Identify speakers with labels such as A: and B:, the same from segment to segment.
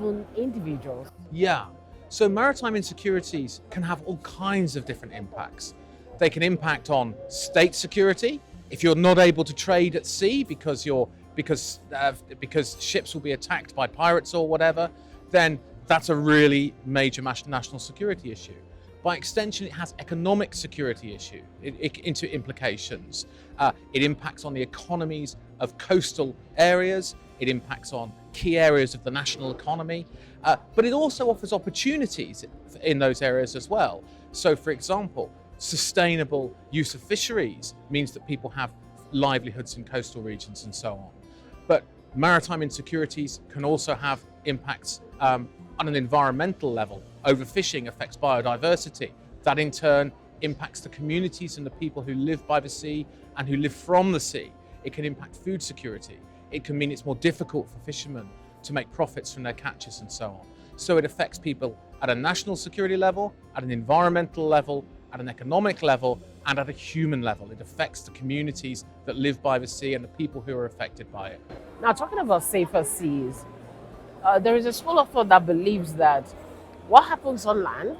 A: even individuals?
B: Yeah. So maritime insecurities can have all kinds of different impacts. They can impact on state security. If you're not able to trade at sea because ships will be attacked by pirates or whatever, then that's a really major national security issue. By extension, it has economic security into implications. It impacts on the economies of coastal areas. It impacts on key areas of the national economy. But it also offers opportunities in those areas as well. So, for example, sustainable use of fisheries means that people have livelihoods in coastal regions and so on. But maritime insecurities can also have impacts on an environmental level. Overfishing affects biodiversity. That in turn impacts the communities and the people who live by the sea and who live from the sea. It can impact food security. It can mean it's more difficult for fishermen to make profits from their catches and so on. So it affects people at a national security level, at an environmental level, at an economic level, and at a human level. It affects the communities that live by the sea and the people who are affected by it.
A: Now, talking about safer seas, there is a school of thought that believes that what happens on land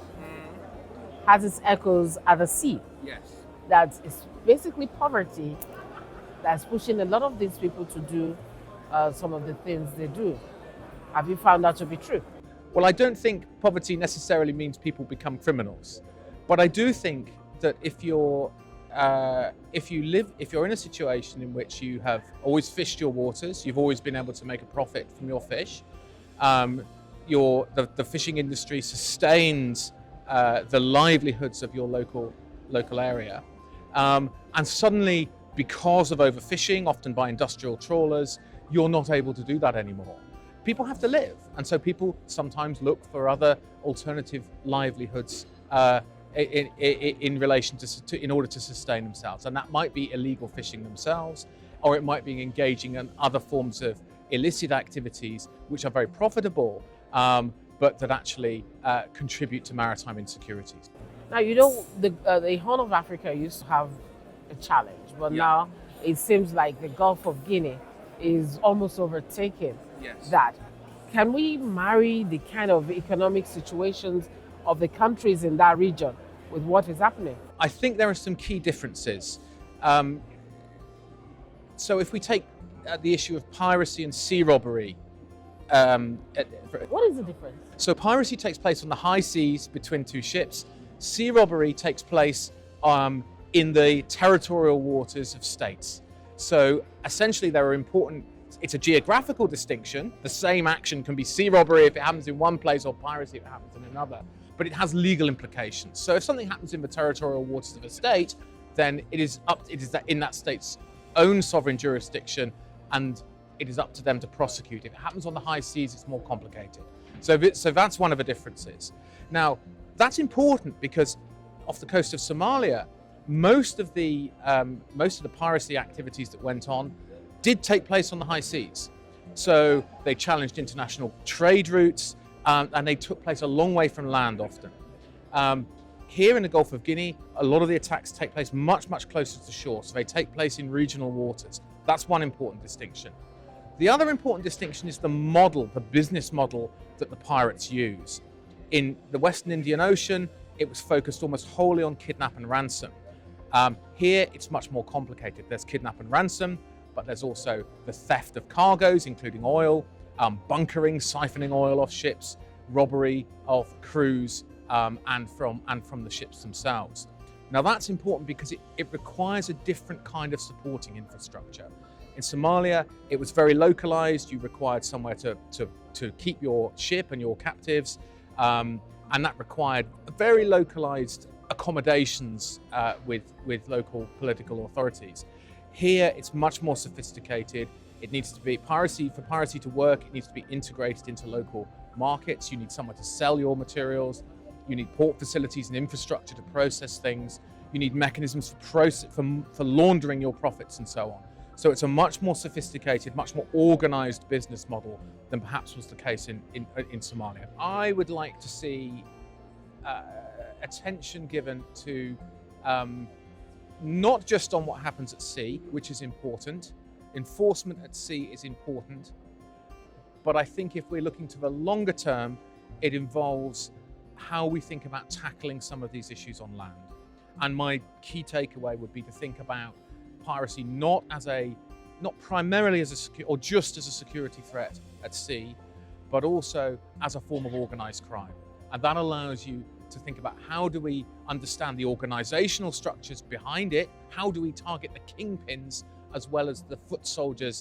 A: has its echoes at the sea.
B: Yes.
A: That is basically poverty that's pushing a lot of these people to do some of the things they do. Have you found that to be true?
B: Well, I don't think poverty necessarily means people become criminals, but I do think that if you're in a situation in which you have always fished your waters, you've always been able to make a profit from your fish, the fishing industry sustains the livelihoods of your local area, and suddenly, because of overfishing, often by industrial trawlers, you're not able to do that anymore. People have to live, and so people sometimes look for other alternative livelihoods in relation in order to sustain themselves, and that might be illegal fishing themselves, or it might be engaging in other forms of illicit activities which are very profitable, but that actually contribute to maritime insecurities.
A: Now, you know, the Horn of Africa used to have a challenge, but now it seems like the Gulf of Guinea is almost overtaking that. Can we marry the kind of economic situations of the countries in that region with what is happening?
B: I think there are some key differences. So if we take the issue of piracy and sea robbery.
A: What is the difference?
B: So piracy takes place on the high seas between two ships. Sea robbery takes place in the territorial waters of states. So essentially it's a geographical distinction. The same action can be sea robbery if it happens in one place or piracy if it happens in another, but it has legal implications. So if something happens in the territorial waters of a state, then it is in that state's own sovereign jurisdiction, and it is up to them to prosecute. If it happens on the high seas, it's more complicated. So that's one of the differences. Now, that's important because off the coast of Somalia, most of the piracy activities that went on did take place on the high seas. So they challenged international trade routes, and they took place a long way from land often. Here in the Gulf of Guinea, a lot of the attacks take place much, much closer to shore, so they take place in regional waters. That's one important distinction. The other important distinction is the business model that the pirates use. In the Western Indian Ocean, it was focused almost wholly on kidnap and ransom. Here, it's much more complicated. There's kidnap and ransom, but there's also the theft of cargoes, including oil, bunkering, siphoning oil off ships, robbery of crews, and from the ships themselves. Now that's important because it requires a different kind of supporting infrastructure. In Somalia, it was very localized. You required somewhere to keep your ship and your captives, and that required very localized accommodations with local political authorities. Here, it's much more sophisticated. It needs to be for piracy to work, it needs to be integrated into local markets. You need somewhere to sell your materials. You need port facilities and infrastructure to process things. You need mechanisms for laundering your profits and so on. So it's a much more sophisticated, much more organized business model than perhaps was the case in Somalia. I would like to see attention given to not just on what happens at sea, which is important. Enforcement at sea is important, But I think if we're looking to the longer term, it involves how we think about tackling some of these issues on land. And my key takeaway would be to think about piracy not primarily as or just as a security threat at sea, but also as a form of organized crime. And that allows you to think about how do we understand the organizational structures behind it, how do we target the kingpins as well as the foot soldiers